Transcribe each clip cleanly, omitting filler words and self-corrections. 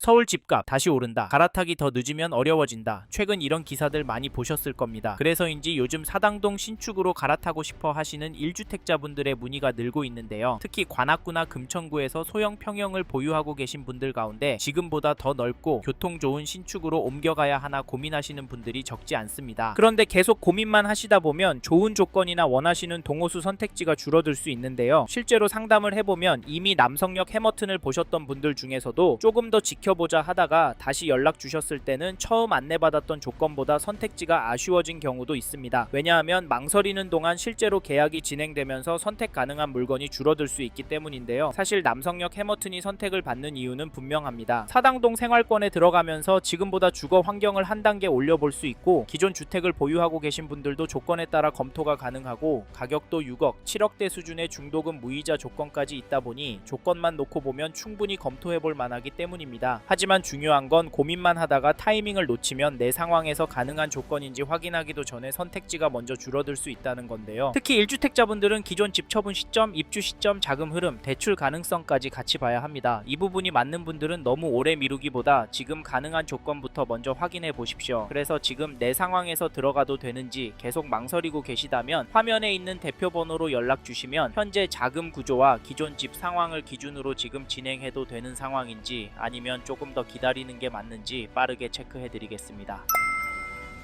서울 집값 다시 오른다. 갈아타기 더 늦으면 어려워진다. 최근 이런 기사들 많이 보셨을 겁니다. 그래서인지 요즘 사당동 신축으로 갈아타고 싶어 하시는 1주택자분들의 문의가 늘고 있는데요. 특히 관악구나 금천구에서 소형 평형을 보유하고 계신 분들 가운데 지금보다 더 넓고 교통 좋은 신축으로 옮겨가야 하나 고민하시는 분들이 적지 않습니다. 그런데 계속 고민만 하시다 보면 좋은 조건이나 원하시는 동호수 선택지가 줄어들 수 있는데요. 실제로 상담을 해보면 이미 남성역 해머튼을 보셨던 분들 중에서도 조금 더 지켜보자 하다가 다시 연락 주셨을 때는 처음 안내받았던 조건보다 선택지가 아쉬워진 경우도 있습니다. 왜냐하면 망설이는 동안 실제로 계약이 진행되면서 선택 가능한 물건이 줄어들 수 있기 때문인데요. 사실 남성역 해머튼이 선택을 받는 이유는 분명합니다. 사당동 생활권에 들어가면서 지금보다 주거 환경을 한 단계 올려볼 수 있고 기존 주택을 보유하고 계신 분들도 조건에 따라 검토가 가능하고 가격도 6억, 7억대 수준의 중도금 무이자 조건까지 있다 보니 조건만 놓고 보면 충분히 검토해볼 만하기 때문입니다. 하지만 중요한 건 고민만 하다가 타이밍을 놓치면 내 상황에서 가능한 조건인지 확인하기도 전에 선택지가 먼저 줄어들 수 있다는 건데요. 특히 1주택자분들은 기존 집 처분 시점, 입주 시점, 자금 흐름, 대출 가능성까지 같이 봐야 합니다. 이 부분이 맞는 분들은 너무 오래 미루기보다 지금 가능한 조건부터 먼저 확인해 보십시오. 그래서 지금 내 상황에서 들어가도 되는지 계속 망설이고 계시다면 화면에 있는 대표 번호로 연락 주시면 현재 자금 구조와 기존 집 상황을 기준으로 지금 진행해도 되는 상황인지 아니면 조금 더 기다리는 게 맞는지 빠르게 체크해 드리겠습니다.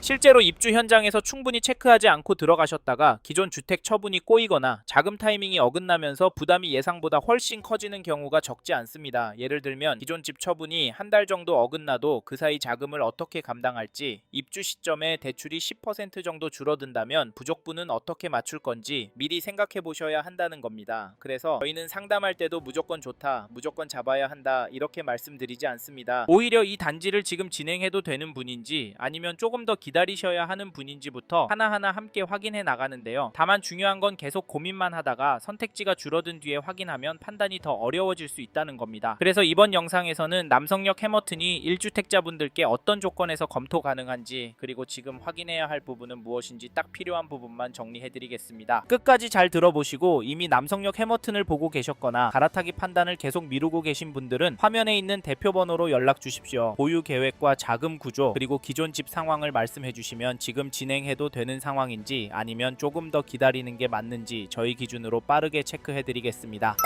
실제로 입주 현장에서 충분히 체크하지 않고 들어가셨다가 기존 주택 처분이 꼬이거나 자금 타이밍이 어긋나면서 부담이 예상보다 훨씬 커지는 경우가 적지 않습니다. 예를 들면 기존 집 처분이 한 달 정도 어긋나도 그 사이 자금을 어떻게 감당할지, 입주 시점에 대출이 10% 정도 줄어든다면 부족분은 어떻게 맞출 건지 미리 생각해 보셔야 한다는 겁니다. 그래서 저희는 상담할 때도 무조건 좋다, 무조건 잡아야 한다 이렇게 말씀드리지 않습니다. 오히려 이 단지를 지금 진행해도 되는 분인지 아니면 조금 더 기다리셔야 하는 분인지부터 하나하나 함께 확인해 나가는데요. 다만 중요한 건 계속 고민만 하다가 선택지가 줄어든 뒤에 확인하면 판단이 더 어려워질 수 있다는 겁니다. 그래서 이번 영상에서는 남성역 해머튼이 1주택자분들께 어떤 조건에서 검토 가능한지 그리고 지금 확인해야 할 부분은 무엇인지 딱 필요한 부분만 정리해 드리겠습니다. 끝까지 잘 들어보시고 이미 남성역 해머튼을 보고 계셨거나 갈아타기 판단을 계속 미루고 계신 분들은 화면에 있는 대표 번호로 연락 주십시오. 보유 계획과 자금 구조 그리고 기존 집 상황을 말씀해 주시면 지금 진행해도 되는 상황인지 아니면 조금 더 기다리는 게 맞는지 저희 기준으로 빠르게 체크해 드리겠습니다.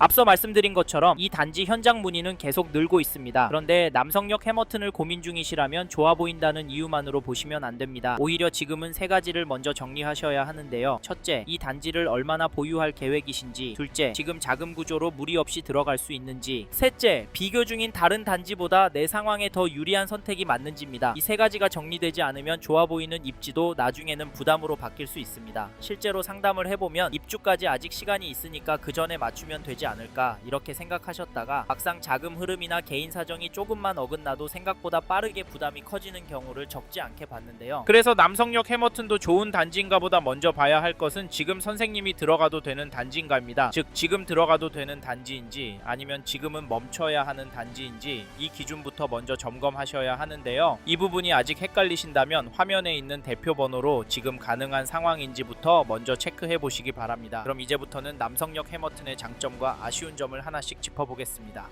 앞서 말씀드린 것처럼 이 단지 현장 문의는 계속 늘고 있습니다. 그런데 남성역 해머튼을 고민 중이시라면 좋아 보인다는 이유만으로 보시면 안 됩니다. 오히려 지금은 세 가지를 먼저 정리하셔야 하는데요. 첫째, 이 단지를 얼마나 보유할 계획이신지. 둘째, 지금 자금 구조로 무리 없이 들어갈 수 있는지. 셋째, 비교 중인 다른 단지보다 내 상황에 더 유리한 선택이 맞는지입니다. 이 세 가지가 정리되지 않으면 좋아 보이는 입지도 나중에는 부담으로 바뀔 수 있습니다. 실제로 상담을 해보면 입주까지 아직 시간이 있으니까 그 전에 맞추면 되지 않을까 이렇게 생각하셨다가 막상 자금 흐름이나 개인 사정이 조금만 어긋나도 생각보다 빠르게 부담이 커지는 경우를 적지 않게 봤는데요. 그래서 남성역 해머튼도 좋은 단지인가 보다 먼저 봐야 할 것은 지금 선생님이 들어가도 되는 단지인가입니다. 즉 지금 들어가도 되는 단지인지 아니면 지금은 멈춰야 하는 단지인지 이 기준부터 먼저 점검하셔야 하는데요. 이 부분이 아직 헷갈리신다면 화면에 있는 대표 번호로 지금 가능한 상황인지부터 먼저 체크해 보시기 바랍니다. 그럼 이제부터는 남성역 해머튼의 장점과 아쉬운 점을 하나씩 짚어보겠습니다.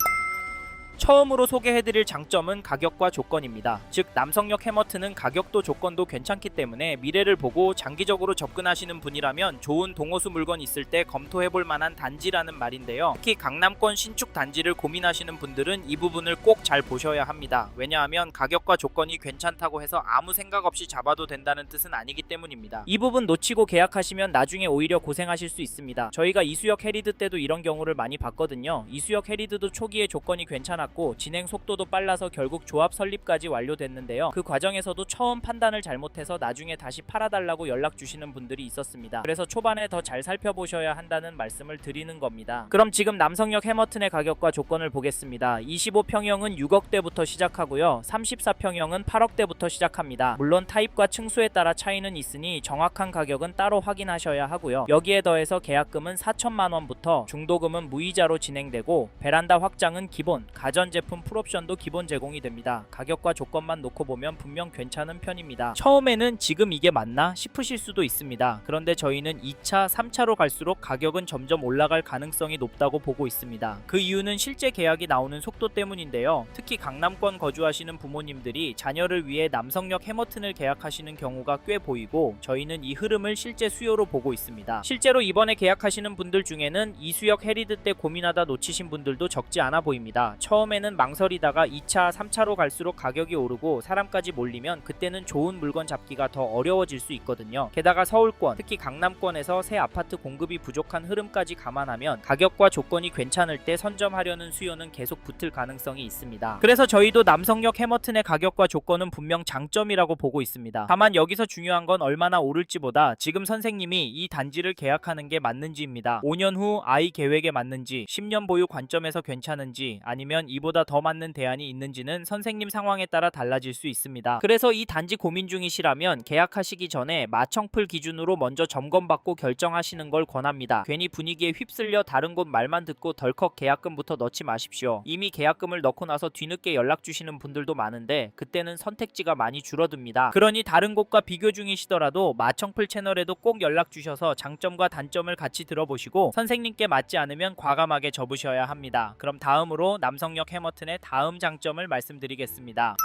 처음으로 소개해드릴 장점은 가격과 조건입니다. 즉 남성역 해머튼은 가격도 조건도 괜찮기 때문에 미래를 보고 장기적으로 접근하시는 분이라면 좋은 동호수 물건 있을 때 검토해볼 만한 단지라는 말인데요. 특히 강남권 신축 단지를 고민하시는 분들은 이 부분을 꼭 잘 보셔야 합니다. 왜냐하면 가격과 조건이 괜찮다고 해서 아무 생각 없이 잡아도 된다는 뜻은 아니기 때문입니다. 이 부분 놓치고 계약하시면 나중에 오히려 고생하실 수 있습니다. 저희가 이수역 해리드 때도 이런 경우를 많이 봤거든요. 이수역 해리드도 초기에 조건이 괜찮았고 진행 속도도 빨라서 결국 조합 설립까지 완료됐는데요. 그 과정에서도 처음 판단을 잘못해서 나중에 다시 팔아달라고 연락 주시는 분들이 있었습니다. 그래서 초반에 더 잘 살펴보셔야 한다는 말씀을 드리는 겁니다. 그럼 지금 남성역 해머튼의 가격과 조건을 보겠습니다. 25평형은 6억대부터 시작하고요. 34평형은 8억대부터 시작합니다. 물론 타입과 층수에 따라 차이는 있으니 정확한 가격은 따로 확인하셔야 하고요. 여기에 더해서 계약금은 4천만원부터 중도금은 무이자로 진행되고 베란다 확장은 기본, 가전 가전제품 풀옵션도 기본 제공이 됩니다. 가격과 조건만 놓고 보면 분명 괜찮은 편입니다. 처음에는 지금 이게 맞나 싶으실 수도 있습니다. 그런데 저희는 2차, 3차로 갈수록 가격은 점점 올라갈 가능성이 높다고 보고 있습니다. 그 이유는 실제 계약이 나오는 속도 때문인데요. 특히 강남권 거주하시는 부모님들이 자녀를 위해 남성역 해머튼을 계약하시는 경우가 꽤 보이고 저희는 이 흐름을 실제 수요로 보고 있습니다. 실제로 이번에 계약하시는 분들 중에는 이수역 해리드 때 고민하다 놓치신 분들도 적지 않아 보입니다. 처음에는 망설이다가 2차, 3차로 갈수록 가격이 오르고 사람까지 몰리면 그때는 좋은 물건 잡기가 더 어려워질 수 있거든요. 게다가 서울권, 특히 강남권에서 새 아파트 공급이 부족한 흐름까지 감안하면 가격과 조건이 괜찮을 때 선점하려는 수요는 계속 붙을 가능성이 있습니다. 그래서 저희도 남성역 해머튼의 가격과 조건은 분명 장점이라고 보고 있습니다. 다만 여기서 중요한 건 얼마나 오를지보다 지금 선생님이 이 단지를 계약하는 게 맞는지입니다. 5년 후 아이 계획에 맞는지, 10년 보유 관점에서 괜찮은지, 아니면 이보다 더 맞는 대안이 있는지는 선생님 상황에 따라 달라질 수 있습니다. 그래서 이 단지 고민 중이시라면 계약하시기 전에 마청풀 기준으로 먼저 점검받고 결정하시는 걸 권합니다. 괜히 분위기에 휩쓸려 다른 곳 말만 듣고 덜컥 계약금부터 넣지 마십시오. 이미 계약금을 넣고 나서 뒤늦게 연락 주시는 분들도 많은데 그때는 선택지가 많이 줄어듭니다. 그러니 다른 곳과 비교 중이시더라도 마청풀 채널에도 꼭 연락 주셔서 장점과 단점을 같이 들어보시고 선생님께 맞지 않으면 과감하게 접으셔야 합니다. 그럼 다음으로 남성역 해머튼의 다음 장점을 말씀드리겠습니다.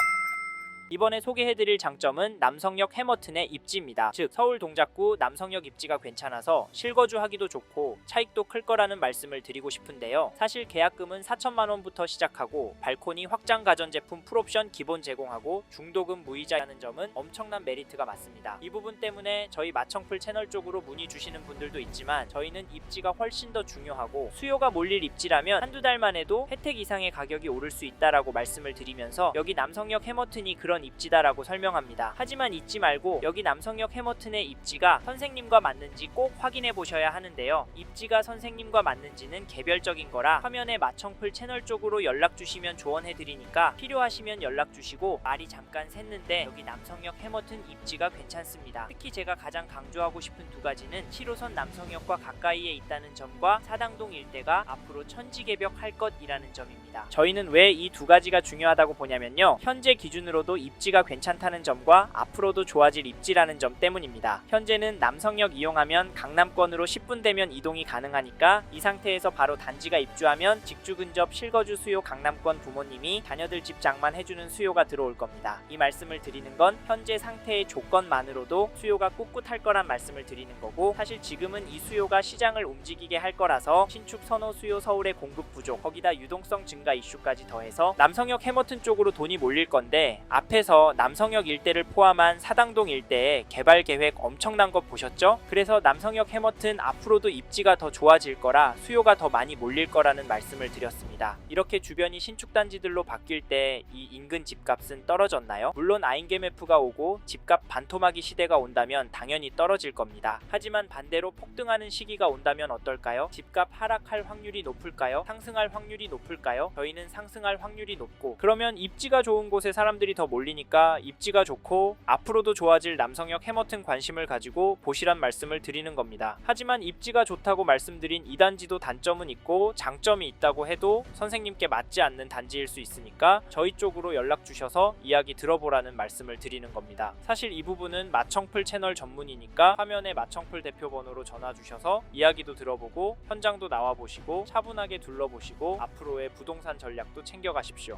이번에 소개해드릴 장점은 남성역 해머튼의 입지입니다. 즉 서울 동작구 남성역 입지가 괜찮아서 실거주하기도 좋고 차익도 클 거라는 말씀을 드리고 싶은데요. 사실 계약금은 4천만원부터 시작하고 발코니 확장 가전제품 풀옵션 기본 제공하고 중도금 무이자라는 점은 엄청난 메리트가 맞습니다. 이 부분 때문에 저희 마청풀 채널 쪽으로 문의 주시는 분들도 있지만 저희는 입지가 훨씬 더 중요하고 수요가 몰릴 입지라면 한두 달만 해도 혜택 이상의 가격이 오를 수 있다라고 말씀을 드리면서 여기 남성역 해머튼이 그런 입지다라고 설명합니다. 하지만 잊지 말고 여기 남성역 해머튼의 입지가 선생님과 맞는지 꼭 확인해 보셔야 하는데요. 입지가 선생님과 맞는지는 개별적인 거라 화면에 마청풀 채널 쪽으로 연락 주시면 조언해 드리니까 필요하시면 연락 주시고 말이 잠깐 샜는데 여기 남성역 해머튼 입지가 괜찮습니다. 특히 제가 가장 강조하고 싶은 두 가지는 7호선 남성역과 가까이에 있다는 점과 사당동 일대가 앞으로 천지개벽할 것이라는 점입니다. 저희는 왜 이 두 가지가 중요하다고 보냐면요. 현재 기준으로도 입지가 괜찮다는 점과 앞으로도 좋아질 입지라는 점 때문입니다. 현재는 남성역 이용하면 강남권으로 10분 되면 이동이 가능하니까 이 상태에서 바로 단지가 입주하면 직주 근접 실거주 수요 강남권 부모님이 자녀들 집 장만 해주는 수요가 들어올 겁니다. 이 말씀을 드리는 건 현재 상태의 조건만으로도 수요가 꿋꿋할 거란 말씀을 드리는 거고 사실 지금은 이 수요가 시장을 움직이게 할 거라서 신축 선호 수요 서울의 공급 부족 거기다 유동성 증가 이슈까지 더해서 남성역 해머튼 쪽으로 돈이 몰릴 건데 앞에서 남성역 일대를 포함한 사당동 일대의 개발 계획 엄청난 거 보셨죠? 그래서 남성역 해머튼 앞으로도 입지가 더 좋아질 거라 수요가 더 많이 몰릴 거라는 말씀을 드렸습니다. 이렇게 주변이 신축 단지들로 바뀔 때 이 인근 집값은 떨어졌나요? 물론 아인게메프가 오고 집값 반토막이 시대가 온다면 당연히 떨어질 겁니다. 하지만 반대로 폭등하는 시기가 온다면 어떨까요? 집값 하락할 확률이 높을까요? 상승할 확률이 높을까요? 저희는 상승할 확률이 높고 그러면 입지가 좋은 곳에 사람들이 더 몰리니까 입지가 좋고 앞으로도 좋아질 남성역 해머튼 관심을 가지고 보시란 말씀을 드리는 겁니다. 하지만 입지가 좋다고 말씀드린 이 단지도 단점은 있고 장점이 있다고 해도 선생님께 맞지 않는 단지일 수 있으니까 저희 쪽으로 연락 주셔서 이야기 들어보라는 말씀을 드리는 겁니다. 사실 이 부분은 마청풀 채널 전문이니까 화면에 마청풀 대표 번호로 전화 주셔서 이야기도 들어보고 현장도 나와보시고 차분하게 둘러보시고 앞으로의 부동산 전략도 챙겨가십시오.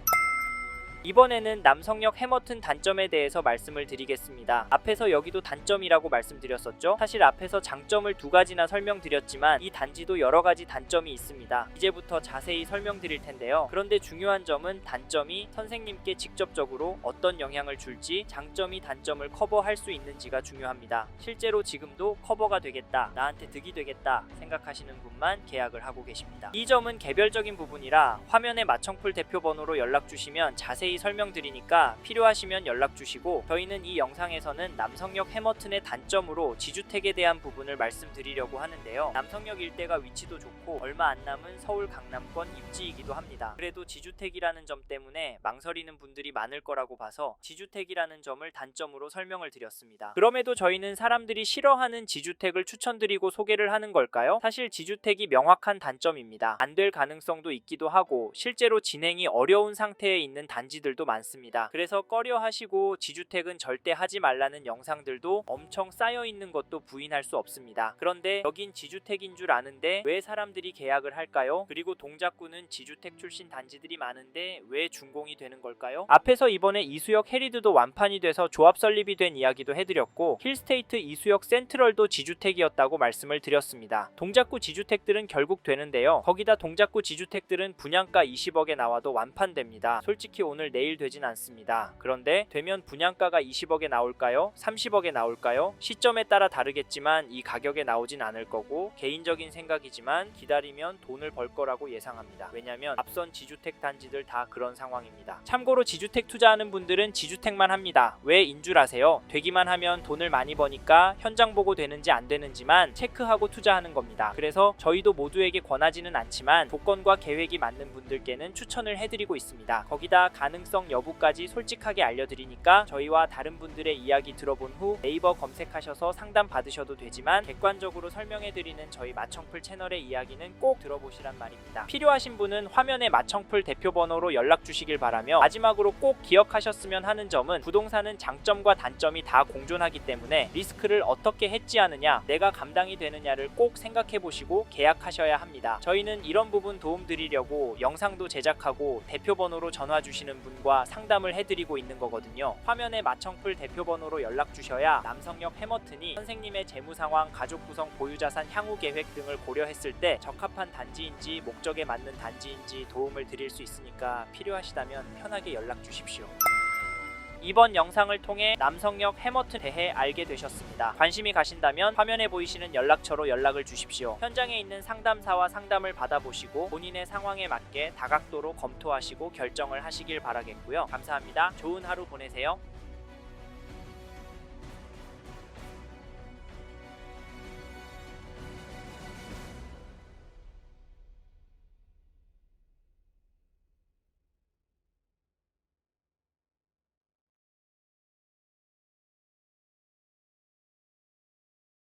이번에는 남성역 해머튼 단점에 대해서 말씀을 드리겠습니다. 앞에서 여기도 단점이라고 말씀드렸었죠? 사실 앞에서 장점을 두 가지나 설명드렸지만 이 단지도 여러 가지 단점이 있습니다. 이제부터 자세히 설명드릴 텐데요. 그런데 중요한 점은 단점이 선생님께 직접적으로 어떤 영향을 줄지 장점이 단점을 커버할 수 있는지가 중요합니다. 실제로 지금도 커버가 되겠다, 나한테 득이 되겠다 생각하시는 분만 계약을 하고 계십니다. 이 점은 개별적인 부분이라 화면에 마청풀 대표 번호로 연락 주시면 자세히 자세히 설명드리니까 필요하시면 연락주시고, 저희는 이 영상에서는 남성역 해머튼의 단점으로 지주택에 대한 부분을 말씀드리려고 하는데요. 남성역 일대가 위치도 좋고 얼마 안 남은 서울 강남권 입지이기도 합니다. 그래도 지주택이라는 점 때문에 망설이는 분들이 많을 거라고 봐서 지주택이라는 점을 단점으로 설명을 드렸습니다. 그럼에도 저희는 사람들이 싫어하는 지주택을 추천드리고 소개를 하는 걸까요? 사실 지주택이 명확한 단점입니다. 안 될 가능성도 있기도 하고 실제로 진행이 어려운 상태에 있는 단지들도 많습니다. 그래서 꺼려 하시고 지주택은 절대 하지 말라는 영상들도 엄청 쌓여 있는 것도 부인할 수 없습니다. 그런데 여긴 지주택인 줄 아는데 왜 사람들이 계약을 할까요? 그리고 동작구는 지주택 출신 단지들이 많은데 왜 준공이 되는 걸까요? 앞에서 이번에 이수역 해리드도 완판이 돼서 조합 설립이 된 이야기도 해드렸고, 힐스테이트 이수역 센트럴도 지주택이었다고 말씀을 드렸습니다. 동작구 지주택들은 결국 되는데요. 거기다 동작구 지주택들은 분양가 20억에 나와도 완판됩니다. 솔직히 오늘 내일 되진 않습니다. 그런데 되면 분양가가 20억에 나올까요? 30억에 나올까요? 시점에 따라 다르겠지만 이 가격에 나오진 않을 거고, 개인적인 생각이지만 기다리면 돈을 벌 거라고 예상합니다. 왜냐면 앞선 지주택 단지들 다 그런 상황입니다. 참고로 지주택 투자하는 분들은 지주택만 합니다. 왜 인 줄 아세요? 되기만 하면 돈을 많이 버니까 현장 보고 되는지 안 되는지만 체크하고 투자하는 겁니다. 그래서 저희도 모두에게 권하지는 않지만 조건과 계획이 맞는 분들께는 추천을 해드리고 있습니다. 거기다 가능성 여부까지 솔직하게 알려드리니까 저희와 다른 분들의 이야기 들어본 후 네이버 검색하셔서 상담 받으셔도 되지만, 객관적으로 설명해드리는 저희 마청풀 채널의 이야기는 꼭 들어보시란 말입니다. 필요하신 분은 화면에 마청풀 대표번호로 연락주시길 바라며, 마지막으로 꼭 기억하셨으면 하는 점은 부동산은 장점과 단점이 다 공존하기 때문에 리스크를 어떻게 해지하느냐, 내가 감당이 되느냐를 꼭 생각해보시고 계약하셔야 합니다. 저희는 이런 부분 도움드리려고 영상도 제작하고 대표번호로 전화 주시는 분과 상담을 해드리고 있는 거거든요. 화면에 마청풀 대표번호로 연락주셔야 남성역 해머튼이 선생님의 재무상황, 가족구성, 보유자산, 향후계획 등을 고려했을 때 적합한 단지인지 목적에 맞는 단지인지 도움을 드릴 수 있으니까 필요하시다면 편하게 연락주십시오. 이번 영상을 통해 남성역 해머튼 대해 알게 되셨습니다. 관심이 가신다면 화면에 보이시는 연락처로 연락을 주십시오. 현장에 있는 상담사와 상담을 받아보시고 본인의 상황에 맞게 다각도로 검토하시고 결정을 하시길 바라겠고요. 감사합니다. 좋은 하루 보내세요.